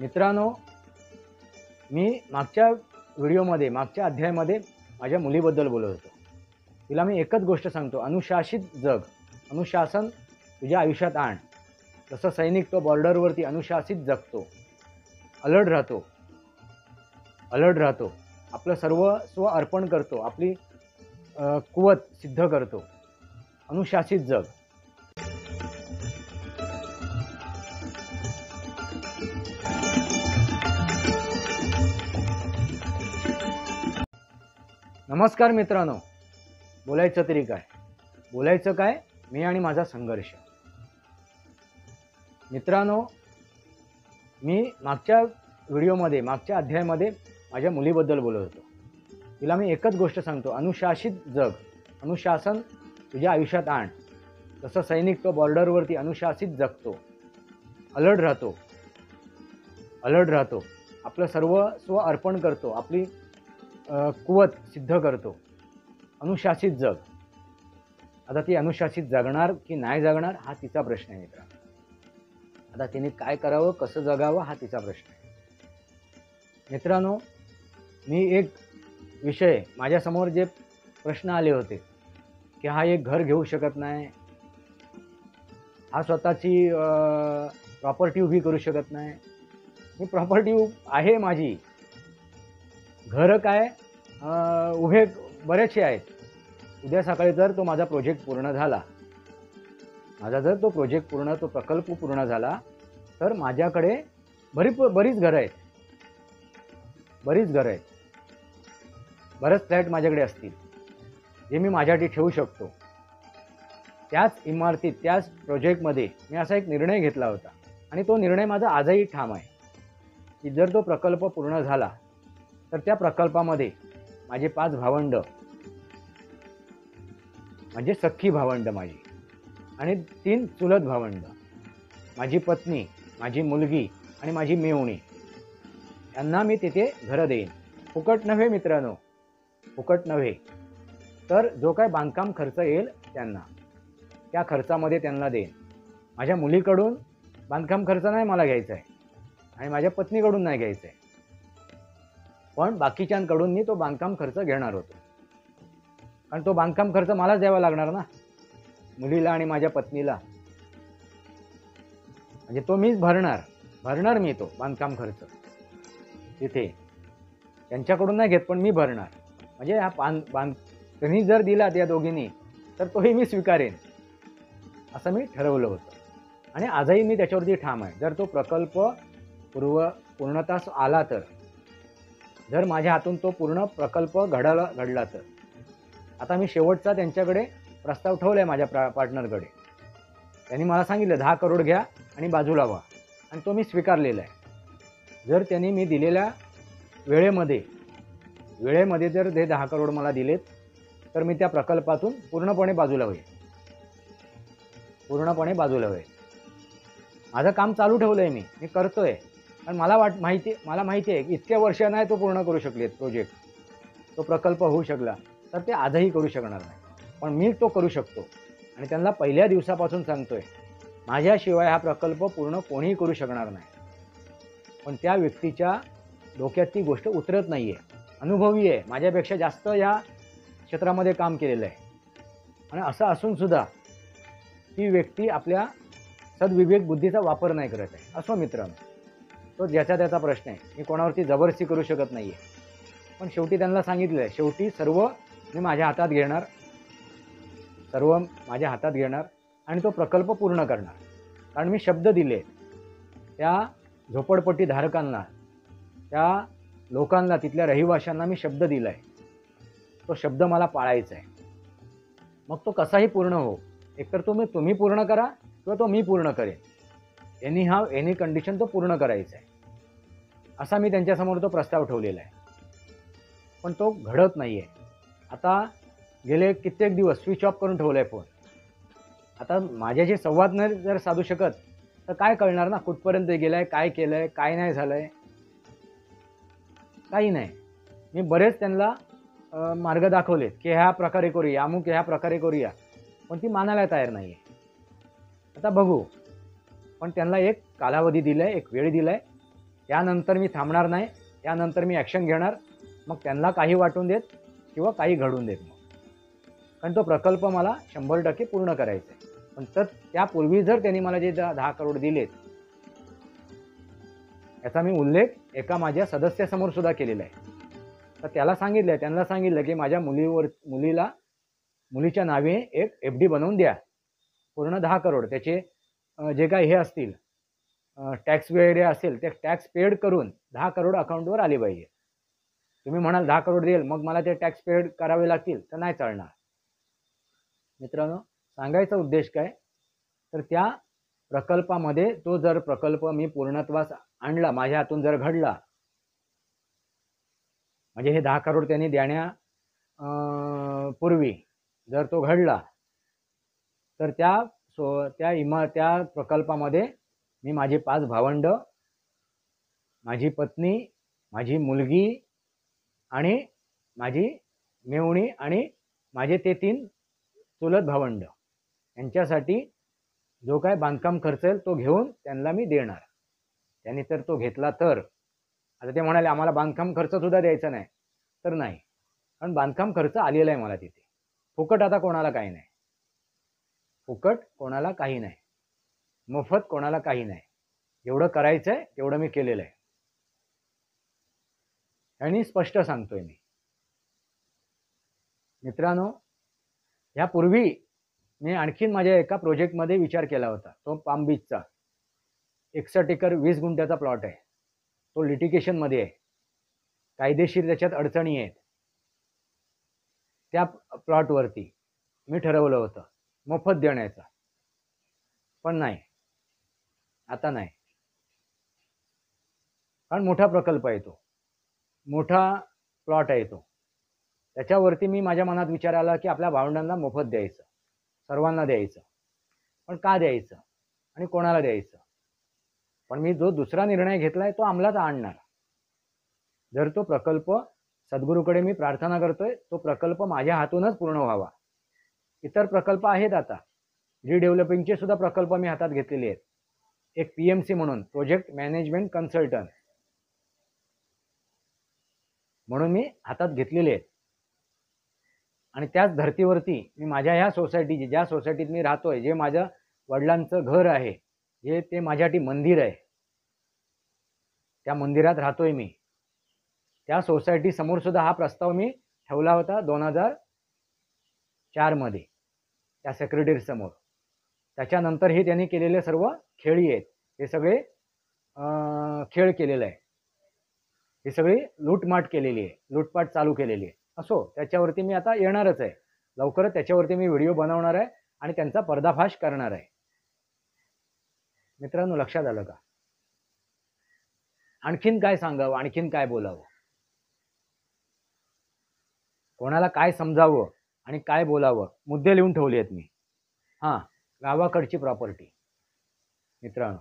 मित्रांनो, मी मागच्या अध्यायामध्ये माझ्या मुलीबद्दल बोलत होतो. तिला मी एकच गोष्ट सांगतो, अनुशासित जग, अनुशासन तुझ्या आयुष्यात आण. जसं सैनिक तो बॉर्डरवरती अनुशासित जगतो, अलर्ट राहतो, आपलं सर्वस्व अर्पण करतो, आपली कुवत सिद्ध करतो. अनुशासित जग. नमस्कार मित्रांनो, बोलायचं तरी काय, मी आणि माझा संघर्ष. मित्रांनो, मी मागच्या अध्यायामध्ये माझ्या मुलीबद्दल बोलत होतो. तिला मी एकच गोष्ट सांगतो, अनुशासित जग, अनुशासन तुझ्या आयुष्यात आण. जसं सैनिक तो बॉर्डरवरती अनुशासित जगतो, अलर्ट राहतो, आपलं सर्वस्व अर्पण करतो, आपली कुवत सिद्ध करतो. अनुशासित जग. आता ती अनुशासित जगणार की नाही जगणार हा तिचा प्रश्न आहे मित्रा. आता तिने काय करावं, कसं जगावं हा तिचा प्रश्न आहे. मित्रांनो, मी एक विषय, माझ्यासमोर जे प्रश्न आले होते की हा एक घर घेऊ शकत नाही, हा स्वतःची प्रॉपर्टी उभी करू शकत नाही. ही प्रॉपर्टी आहे माझी, घर काय उभे बरेचसे आहेत. उद्या सकाळी जर तो माझा प्रोजेक्ट पूर्ण झाला, तो प्रकल्प पूर्ण झाला, तर माझ्याकडे बरीच घरं आहेत, बरेच फ्लॅट माझ्याकडे असतील जे मी माझ्यासाठी ठेवू शकतो. त्याच इमारतीत, त्याच प्रोजेक्टमध्ये मी असा एक निर्णय घेतला होता आणि तो निर्णय माझा आजही ठाम आहे की जर तो प्रकल्प पूर्ण झाला तर त्या प्रकल्पामध्ये माझे 5 भावंड, म्हणजे सख्खी भावंड माझी, आणि 3 चुलत भावंड, माझी पत्नी, माझी मुलगी आणि माझी मेहुणी, यांना मी तिथे घरं देईन. फुकट नव्हे मित्रांनो, फुकट नव्हे, तर जो काय बांधकाम खर्च येईल त्यांना, त्या खर्चामध्ये त्यांना देईन. माझ्या मुलीकडून बांधकाम खर्च नाही मला घ्यायचा आहे आणि माझ्या पत्नीकडून नाही घ्यायचा आहे, पण बाकीच्यांकडून मी तो बांधकाम खर्च घेणार होतो. कारण तो बांधकाम खर्च मलाच द्यावा लागणार ना, मुलीला आणि माझ्या पत्नीला. म्हणजे तो मीच भरणार मी तो बांधकाम खर्च तिथे. त्यांच्याकडून नाही घेत, पण मी भरणार. म्हणजे हा त्यांनी जर दिला त्या दोघींनी तर तोही मी स्वीकारेन, असं मी ठरवलं होतं. आणि आजही मी त्याच्यावरती ठाम आहे. जर तो प्रकल्प पूर्णतास आला तर, जर माझ्या हातून तो पूर्ण प्रकल्प घडला तर. आता मी शेवटचा त्यांच्याकडे प्रस्ताव ठेवला आहे माझ्या पार्टनरकडे. त्यांनी मला सांगितलं 10 करोड घ्या आणि बाजूला व्हा, आणि तो मी स्वीकारलेला आहे. जर त्यांनी मी दिलेल्या वेळेमध्ये जर ते 10 करोड मला दिलेत तर मी त्या प्रकल्पातून पूर्णपणे बाजूला होईल. माझं काम चालू ठेवलं आहे, मी करतोय. पण मला माहिती आहे की इतक्या वर्ष नाही तो पूर्ण करू शकलेत प्रोजेक्ट, तो प्रकल्प होऊ शकला तर ते आजही करू शकणार नाही. पण मी तो करू शकतो आणि त्यांना पहिल्या दिवसापासून सांगतोय, माझ्याशिवाय हा प्रकल्प पूर्ण कोणीही करू शकणार नाही. पण त्या व्यक्तीच्या डोक्यात ती गोष्ट उतरत नाही आहे. अनुभवी आहे, माझ्यापेक्षा जास्त या क्षेत्रामध्ये काम केलेलं आहे, आणि असं असून सुद्धा ती व्यक्ती आपल्या सद्विवेक बुद्धीचा वापर नाही करत आहे. असो मित्रांनो, तो ज्याचा त्याचा प्रश्न आहे. मी कोणावरती जबरदस्ती करू शकत नाही आहे. पण शेवटी त्यांना सांगितलं आहे, शेवटी सर्व मी माझ्या हातात घेणार आणि तो प्रकल्प पूर्ण करणार. कारण मी शब्द दिले त्या झोपडपट्टी धारकांना, त्या लोकांना, तिथल्या रहिवाशांना मी शब्द दिला आहे. तो शब्द मला पाळायचा आहे. मग तो कसाही पूर्ण हो, एकतर तुम्ही पूर्ण करा किंवा तो मी पूर्ण करेन. एनी कंडिशन तो पूर्ण करायचा आहे, असा मी त्यांच्यासमोर तो प्रस्ताव ठेवलेला आहे. पण तो घडत नाही आहे. आता गेले कित्येक दिवस स्विच ऑफ करून ठेवला आहे फोन. आता माझ्याशी संवाद नाही जर साधू शकत तर काय कळणार ना, कुठपर्यंत गेला आहे, काय केलं आहे, काय नाही झालं आहे, काही नाही. मी बरेच त्यांना मार्ग दाखवलेत की ह्या प्रकारे करूया, अमुक ह्या प्रकारे करूया, पण ती मानायला तयार नाही आहे. आता बघू, पण त्यांना एक कालावधी दिला आहे, एक वेळ दिला आहे. त्यानंतर मी थांबणार नाही, त्यानंतर मी ॲक्शन घेणार. मग त्यांना काही वाटून देत किंवा काही घडून देत मग, कारण तो प्रकल्प मला 100% पूर्ण करायचा आहे. पण तर त्यापूर्वी जर त्यांनी मला जे 10 करोड दिलेत, याचा मी उल्लेख एका माझ्या सदस्यासमोर सुद्धा केलेला आहे. तर त्यांना सांगितलं की माझ्या मुलीच्या नावे एक FD बनवून द्या, पूर्ण 10 करोड. त्याचे जे काही हे असतील टॅक्स वगैरे असेल ते टॅक्स पेड करून 10 करोड अकाउंटवर आले पाहिजे. तुम्ही म्हणाल 10 करोड देईल मग मला ते टॅक्स पेड करावे लागतील, तर नाही चालणार. मित्रांनो, सांगायचा उद्देश काय, तर त्या प्रकल्पामध्ये तो जर प्रकल्प मी पूर्णत्वास आणला, माझ्या हातून जर घडला, म्हणजे हे 10 करोड त्यांनी पूर्वी जर तो घडला, तर त्या प्रकल्पामध्ये मी माझे 5 भावंड, माझी पत्नी, माझी मुलगी आणि माझी मेहुणी आणि माझे ते 3 चुलत भावंड यांच्यासाठी जो काय बांधकाम खर्च येईल तो घेऊन त्यांना मी देणार. त्यांनी तर तो घेतला तर, आता ते म्हणाले आम्हाला बांधकाम खर्च सुद्धा द्यायचा नाही, तर नाही, कारण बांधकाम खर्च आलेला आहे मला तिथे. फुकट आता कोणाला काही नाही, फुकट कोणाला काही नाही, मोफत कोणाला काही नाही. जेवढं करायचं आहे तेवढं मी केलेलं आहे आणि स्पष्ट सांगतोय मी. मित्रांनो, यापूर्वी मी आणखीन माझ्या एका प्रोजेक्टमध्ये विचार केला होता, तो पाम बीचचा 61 एकर 20 गुंठ्याचा प्लॉट आहे. तो लिटिगेशनमध्ये आहे, कायदेशीर त्याच्यात अडचणी आहेत. त्या प्लॉटवरती मी ठरवलं होतं मोफत देण्याचा, पण नाही, आता नाही, कारण मोठा प्रकल्प आहे तो, मोठा प्लॉट आहे तो. त्याच्यावरती मी माझ्या मनात विचार आला की आपल्या भावंडांना मोफत द्यायचं, सर्वांना द्यायचं, पण का द्यायचं आणि कोणाला द्यायचं. पण मी जो दुसरा निर्णय घेतला आहे तो अंमलात आणणार. जर तो प्रकल्प, सद्गुरूकडे मी प्रार्थना करतोय, तो प्रकल्प माझ्या हातूनच पूर्ण व्हावा. इतर प्रकल्प आहेत, आता रिडेव्हलपिंगचे सुद्धा प्रकल्प मी हातात घेतलेले आहेत. एक PMC म्हणून, प्रोजेक्ट मॅनेजमेंट कन्सल्टंट म्हणून मी हातात घेतलेले आहेत. आणि त्याच धर्तीवरती मी माझ्या ह्या सोसायटीची, ज्या सोसायटीत मी राहतोय, जे माझ्या वडिलांचं घर आहे, जे ते माझ्यासाठी मंदिर आहे, त्या मंदिरात राहतोय मी. त्या सोसायटी समोर सुद्धा हा प्रस्ताव मी ठेवला होता 2004 मध्ये त्या सेक्रेटरी समोर. त्याच्यानंतर हे त्यांनी केलेले सर्व खेळी आहेत, हे सगळे खेळ केलेला आहे, ही सगळी लूटमाट केलेली आहे, लूटपाट चालू केलेली आहे. असो, त्याच्यावरती मी आता येणारच आहे, लवकरच त्याच्यावरती मी व्हिडिओ बनवणार आहे आणि त्यांचा पर्दाफाश करणार आहे. मित्रांनो, लक्षात आलं का? आणखीन काय सांगावं, आणखीन काय बोलावं, कोणाला काय समजावं आणि काय बोलावं, मुद्दे लिहून ठेवले आहेत मी. हां, गावाकडची प्रॉपर्टी. मित्रांनो,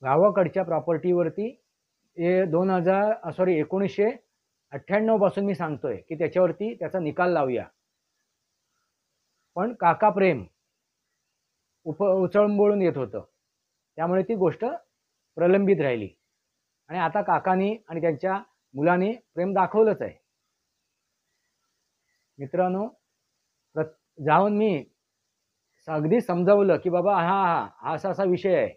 गावाकडच्या प्रॉपर्टीवरती 1998 पासून मी सांगतोय की त्याच्यावरती त्याचा निकाल लावूया. पण काका प्रेम उचळंबोळून येत होतं, त्यामुळे ती गोष्ट प्रलंबित राहिली. आणि आता काकांनी आणि त्यांच्या मुलांनी प्रेम दाखवलंच आहे. मित्रांनो, जाऊन मी अगदी समजावलं की बाबा हा असा विषय आहे,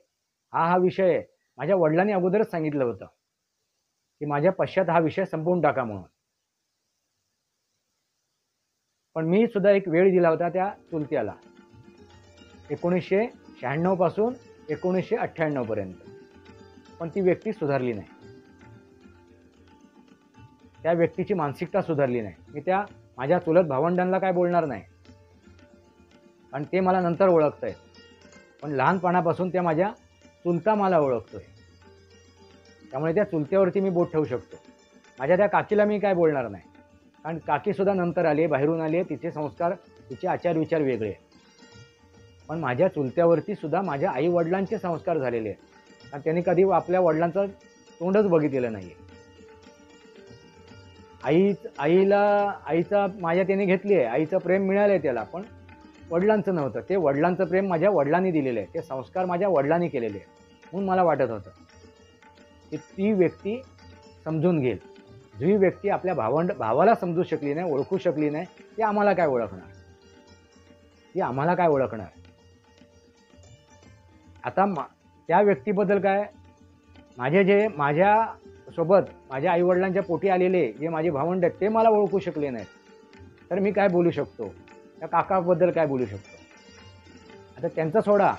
हा विषय आहे. माझ्या वडिलांनी अगोदरच सांगितलं होतं की माझ्या पश्चात हा विषय संपवून टाका म्हणून. पण मी सुद्धा एक वेळ दिला होता त्या चुलत्याला, 1996 पासून 1998 पर्यंत, पण ती व्यक्ती सुधारली नाही, त्या व्यक्तीची मानसिकता सुधारली नाही. मी त्या माझ्या चुलत भावंडांना काय बोलणार नाही, आणि ते मला नंतर ओळखत आहेत, पण लहानपणापासून त्या माझ्या चुलता मला ओळखतोय, त्यामुळे त्या चुलत्यावरती मी बोट ठेवू शकतो. माझ्या त्या काकीला मी काय बोलणार नाही, कारण काकीसुद्धा नंतर आली, बाहेरून आली आहे, तिचे संस्कार, तिचे आचार विचार वेगळे. पण माझ्या चुलत्यावरती सुद्धा माझ्या आई वडिलांचे संस्कार झालेले आहेत, कारण त्यांनी कधी आपल्या वडिलांचं तोंडच बघितलेलं नाही. आईचा माझ्या त्याने घेतली आहे, आईचं प्रेम मिळालं आहे त्याला, पण वडिलांचं नव्हतं. ते वडिलांचं प्रेम माझ्या वडिलांनी दिलेलं आहे, ते संस्कार माझ्या वडिलांनी केलेले आहेत. म्हणून मला वाटत होतं की ती व्यक्ती समजून घेईल. जी व्यक्ती आपल्या भावाला समजू शकली नाही, ओळखू शकली नाही, ती आम्हाला काय ओळखणार? ती आम्हाला काय ओळखणार? आता त्या व्यक्तीबद्दल काय, माझ्यासोबत माझ्या आईवडिलांच्या पोटी आलेले जे माझे भावंड आहेत ते मला ओळखू शकले नाहीत, तर मी काय बोलू शकतो? त्या काकाबद्दल काय बोलू शकतो? आता त्यांचं सोडा,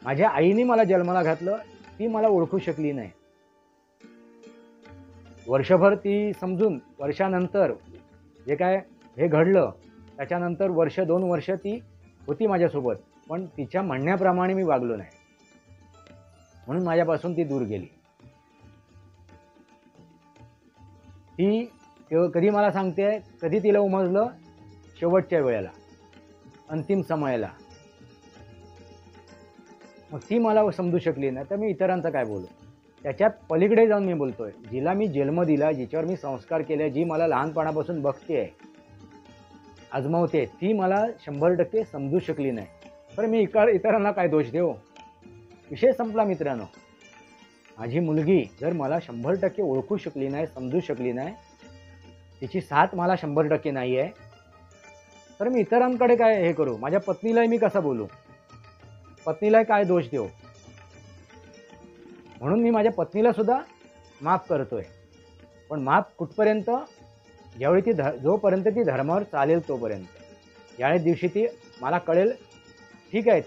माझ्या आईने मला जन्माला घातलं, ती मला ओळखू शकली नाही. वर्षभर ती समजून, वर्षानंतर जे काय हे घडलं त्याच्यानंतर 1-2 वर्ष ती होती माझ्यासोबत, पण तिच्या म्हणण्याप्रमाणे मी वागलो नाही, म्हणून माझ्यापासून ती दूर गेली. ती कधी मला सांगते, कधी तिला उमजलं, शेवटच्या वेळेला, अंतिम समयाला. मग ती मला समजू शकली नाही, तर मी इतरांचं काय बोलू? त्याच्यात पलीकडे जाऊन मी बोलतोय, जिला मी जन्म दिला, जिच्यावर मी संस्कार केले, जी मला लहानपणापासून बघते, आजमावते, ती मला 100% समजू शकली नाही, तर मी इतरांना काय दोष देऊ? विषय संपला मित्रांनो. माझी मुलगी जर मला 100% ओळखू शकली नाही, समजू शकली नाही, तिची साथ मला 100% नाही आहे, तर मी इतरांकडे काय हे करू? माझ्या पत्नीलाही मी कसं बोलू? पत्नीलाही काय दोष देऊ? म्हणून मी माझ्या पत्नीला सुद्धा माफ करतोय, पण माफ कुठपर्यंत? ज्यावेळी जोपर्यंत ती धर्मावर चालेल तोपर्यंत. ज्या दिवशी ती मला कळेल, ठीक आहे,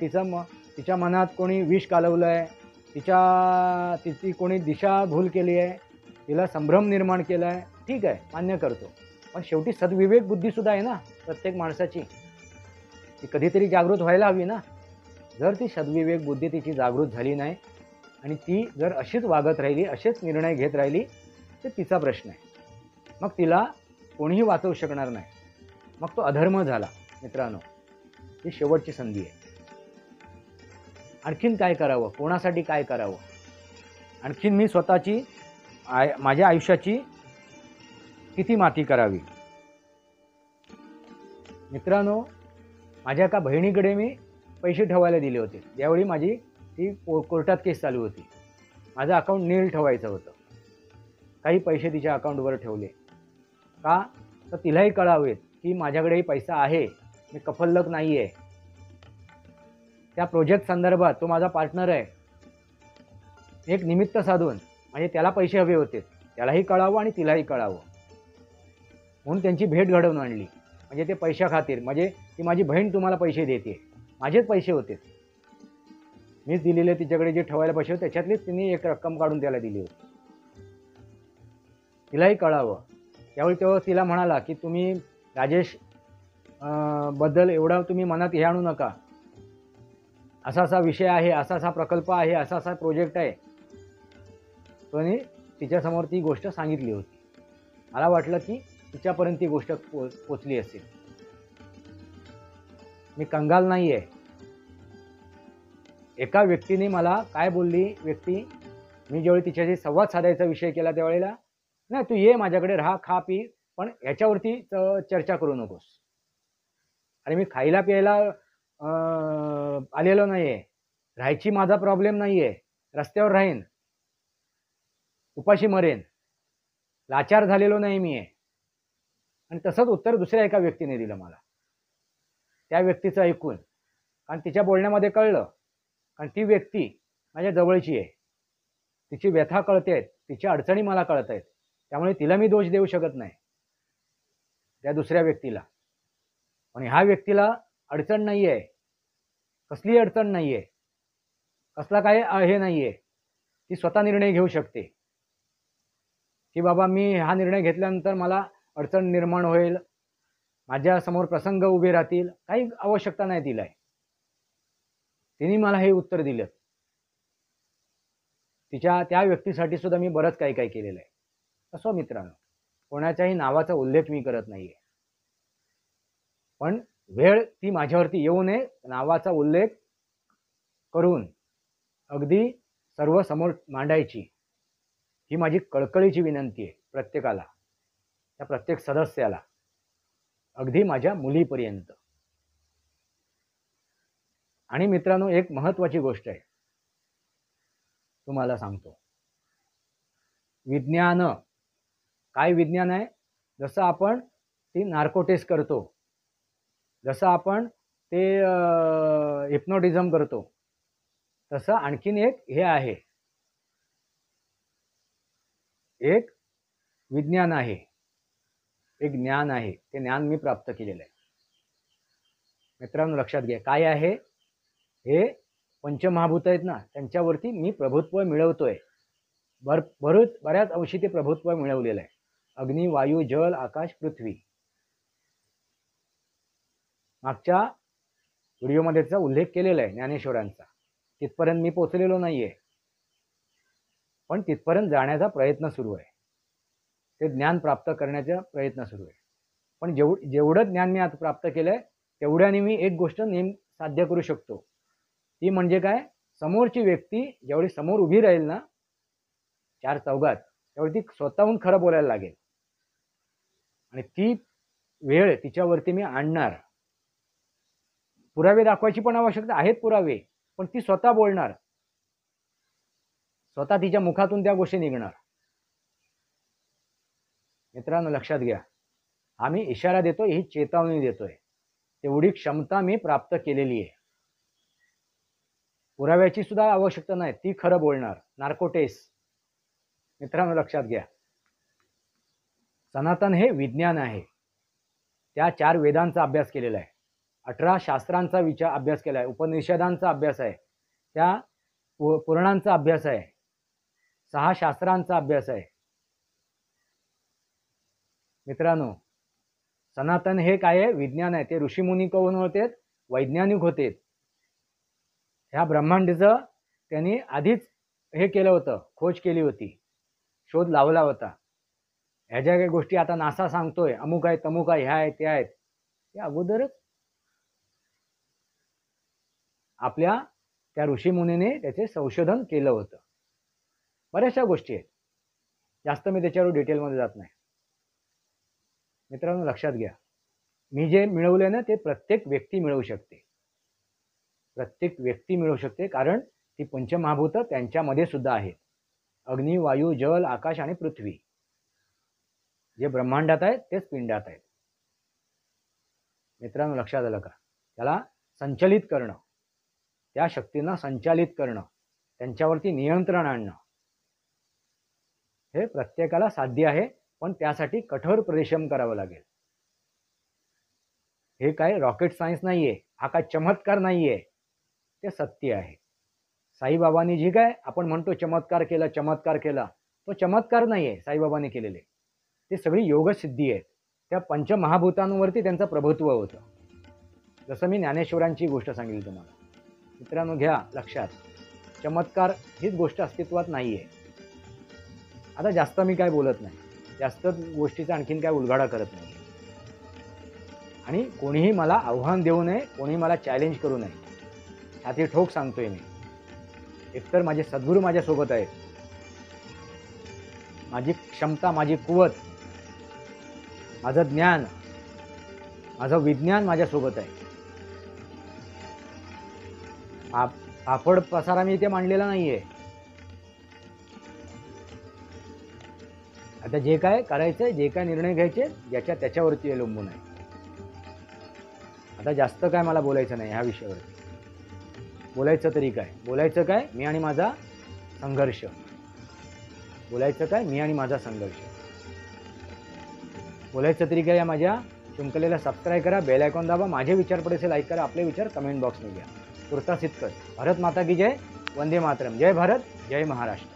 तिच्या मनात कोणी विष कालवलं आहे, तिची कोणी दिशाभूल केली आहे, तिला संभ्रम निर्माण केला आहे, ठीक आहे, मान्य करतो, पण शेवटी सद्विवेक बुद्धीसुद्धा आहे ना प्रत्येक माणसाची, ती कधीतरी जागृत व्हायला हवी ना. जर ती सद्विवेक बुद्धी तिची जागृत झाली नाही आणि ती जर अशीच वागत राहिली, असेच निर्णय घेत राहिली, तर तिचा प्रश्न आहे. मग तिला कोणीही वाचवू शकणार नाही, मग तो अधर्म झाला. मित्रांनो, ही शेवटची संधी आहे. आणखीन काय करावं? कोणासाठी काय करावं? आणखीन मी स्वतःची, माझ्या आयुष्याची किती माती करावी? मित्रांनो, माझ्या एका बहिणीकडे मी पैसे ठेवायला दिले होते. त्यावेळी माझी ती कोर्टात केस चालू होती. माझं अकाउंट नील ठेवायचं होतं. काही पैसे तिच्या अकाउंटवर ठेवले. का? तर तिलाही कळावेत की माझ्याकडेही पैसा आहे, मी कफल्लक नाही आहे. त्या प्रोजेक्ट संदर्भात तो माझा पार्टनर आहे. एक निमित्त साधून, म्हणजे त्याला पैसे हवे होते, त्यालाही कळावं आणि तिलाही कळावं, म्हणून त्यांची भेट घडवून आणली. म्हणजे ते पैशा खातीर, म्हणजे ती माझी बहीण तुम्हाला पैसे देते, माझेच पैसे होते, मीच दिलेले तिच्याकडे जे ठेवायला पैसे होते त्याच्यातलीच तिने एक रक्कम काढून त्याला दिली होती. तिलाही कळावं. त्यावेळी तेव्हा तिला म्हणाला की तुम्ही राजेश बद्दल एवढा तुम्ही मनात हे आणू नका, असा असा विषय आहे, असा असा प्रकल्प आहे, असा असा प्रोजेक्ट आहे. त्याने तिच्यासमोर ती गोष्ट सांगितली होती. मला वाटलं की तिच्यापर्यंत ती गोष्ट पोचली असेल. मी कंगाल नाही आहे. एका व्यक्तीने मला काय बोलली, मी ज्यावेळी तिच्याशी संवाद साधायचा विषय केला त्यावेळेला, नाही तू ये माझ्याकडे, राहा, खा, पी, पण याच्यावरती चर्चा करू नकोस. अरे मी खायला प्यायला आलेलो नाही आहे, राहायची माझा प्रॉब्लेम नाही आहे, रस्त्यावर राहीन, उपाशी मरेन, लाचार झालेलो नाही मी आहे. आणि तसंच उत्तर दुसऱ्या एका व्यक्तीने दिलं मला. त्या व्यक्तीचं ऐकून, कारण तिच्या बोलण्यामध्ये कळलं, कारण ती व्यक्ती माझ्या जवळची आहे, तिची व्यथा कळते आहेत, तिच्या अडचणी मला कळत आहेत, त्यामुळे तिला मी दोष देऊ शकत नाही त्या दुसऱ्या व्यक्तीला. पण ह्या व्यक्तीला अडचण नाही आहे, कसली अडचण नाही आहे, कसला काय हे नाही आहे. ती स्वतः निर्णय घेऊ शकते की बाबा मी हा निर्णय घेतल्यानंतर मला अडचण निर्माण होईल, माझ्यासमोर प्रसंग उभे राहतील, काही आवश्यकता नाही तिला. तिने मला हे उत्तर दिलं. त्या व्यक्तीसाठी सुद्धा मी बरंच काही काही केलेलं आहे. असो मित्रांनो, कोणाच्याही नावाचा उल्लेख मी करत नाहीये, पण वेळ ती माझ्यावरती येऊ नये नावाचा उल्लेख करून अगदी सर्व समोर मांडायची, ही माझी कळकळीची विनंती आहे प्रत्येकाला, त्या प्रत्येक सदस्याला, अगदी माझ्या मुलीपर्यंत. आणि मित्रांनो, एक महत्त्वाची गोष्ट आहे, तुम्हाला सांगतो. विज्ञान काय विज्ञान आहे? जसं आपण ती नार्को टेस्ट करतो, जसं आपण ते हिप्नोटिझम करतो, तसं आणखीन एक हे आहे, एक विज्ञान आहे, एक ज्ञान आहे. ते ज्ञान मी प्राप्त केलेलं आहे. मित्रांनो लक्षात घ्या, काय आहे हे? पंचमहाभूत आहेत ना, त्यांच्यावरती मी प्रभुत्व मिळवतोय. बऱ्याच अंशी ते प्रभुत्व मिळवलेलं आहे. अग्नी, वायू, जल, आकाश, पृथ्वी. मागच्या व्हिडिओमध्ये त्याचा उल्लेख केलेला आहे ज्ञानेश्वरांचा. तिथपर्यंत मी पोहोचलेलो नाहीये, पण तिथपर्यंत जाण्याचा प्रयत्न सुरू आहे. ते ज्ञान प्राप्त करण्याचा प्रयत्न सुरू आहे. पण जेवढं ज्ञान मी आता प्राप्त केलंय तेवढ्याने मी एक गोष्ट साध्य करू शकतो. ती म्हणजे काय? समोरची व्यक्ती जेवढी समोर उभी राहील ना चार चौघात, तेवढी ती स्वतःहून खरं बोलायला लागेल. आणि ती वेळ तिच्यावरती मी आणणार. पुरावे दाखवायची पण आवश्यकता आहेत, पुरावे, पण ती स्वतः बोलणार, स्वतः तिच्या मुखातून त्या गोष्टी निघणार. मित्रांनो लक्षात घ्या, आम्ही इशारा देतोय, ही चेतावणी देतोय. तेवढी क्षमता मी प्राप्त केलेली आहे. पुराव्याची सुद्धा आवश्यकता नाही, ती खरं बोलणार. नार्कोटेस. मित्रांनो लक्षात घ्या, सनातन हे विज्ञान आहे. त्या 4 वेदांचा अभ्यास केलेला आहे, 18 शास्त्रांचा अभ्यास केला आहे, उपनिषदांचा अभ्यास आहे, त्या पुराणांचा अभ्यास आहे, 6 शास्त्रांचा अभ्यास आहे. मित्रांनो सनातन हे काय आहे? विज्ञान आहे. ते ऋषीमुनी कोण होते? वैज्ञानिक होते. ह्या ब्रह्मांडाचं त्यांनी आधीच हे केलं होतं, खोज केली होती, शोध लावला होता. ह्या ज्या काही गोष्टी आता नासा सांगतोय, अमुक आहे तमुक आहे, ह्या आहेत त्या आहेत, त्या अगोदरच आपल्या त्या ऋषीमुनीने त्याचे संशोधन केलं होतं. बऱ्याचशा गोष्टी आहेत, जास्त मी त्याच्यावर डिटेलमध्ये जात नाही. मित्रांनो लक्षात घ्या, मी जे मिळवले ना ते प्रत्येक व्यक्ती मिळवू शकते. प्रत्येक व्यक्ती मिळवू शकते, कारण ती पंचमहाभूत त्यांच्यामध्ये सुद्धा आहेत. अग्नी, वायू, जल, आकाश आणि पृथ्वी. जे ब्रह्मांडात आहेत तेच पिंडात आहेत. मित्रांनो लक्षात आलं का? त्याला संचलित करणं, त्या शक्तींना संचालित करणं, त्यांच्यावरती नियंत्रण आणणं, हे प्रत्येकाला साध्य आहे. पण त्यासाठी कठोर परिश्रम करावा लागेल. हे काय रॉकेट सायन्स नाहीये, हा काय चमत्कार नाहीये, ते सत्य आहे. साईबाबांनी जी काय आपण म्हणतो चमत्कार केला, तो चमत्कार नाहीये साईबाबांनी केलेले. ते सगळी योगसिद्धी आहेत. त्या पंचमहाभूतांवरती त्यांचं प्रभुत्व होतं. जसं मी ज्ञानेश्वरांची गोष्ट सांगितली तुम्हाला. मित्रांनो घ्या लक्षात, चमत्कार हीच गोष्ट अस्तित्वात नाहीये. आता जास्त मी काय बोलत नाही, जास्त गोष्टीचा आणखीन काय उलगडा करत नाही. आणि कोणीही मला आव्हान देऊ नये, कोणी मला चॅलेंज करू नये, छाती ठोक सांगतोय मी. एकतर माझे सद्गुरू माझ्यासोबत आहेत, माझी क्षमता, माझी कुवत, माझं ज्ञान, माझं विज्ञान माझ्यासोबत आहे. पापड पसारा मी इथे मांडलेला नाहीये. आता जे काय करायचंय, जे काय निर्णय घ्यायचे, ज्याच्या त्याच्यावरती अवलंबून आहे. आता जास्त काय मला बोलायचं नाही ह्या विषयावरती. बोलायचं तरी काय? बोलायचं काय? मी आणि माझा संघर्ष. बोलायचं काय? मी आणि माझा संघर्ष. बोलायचं तरी काय? या माझ्या चुंकलेला सबस्क्राईब करा, बेल आयकॉन दाबा, माझे विचार पडेल लाईक करा, आपले विचार कमेंट बॉक्समध्ये द्या. तुर्तास इतकंच. भारत माता की जय. वंदे मातरम. जय भारत, जय महाराष्ट्र.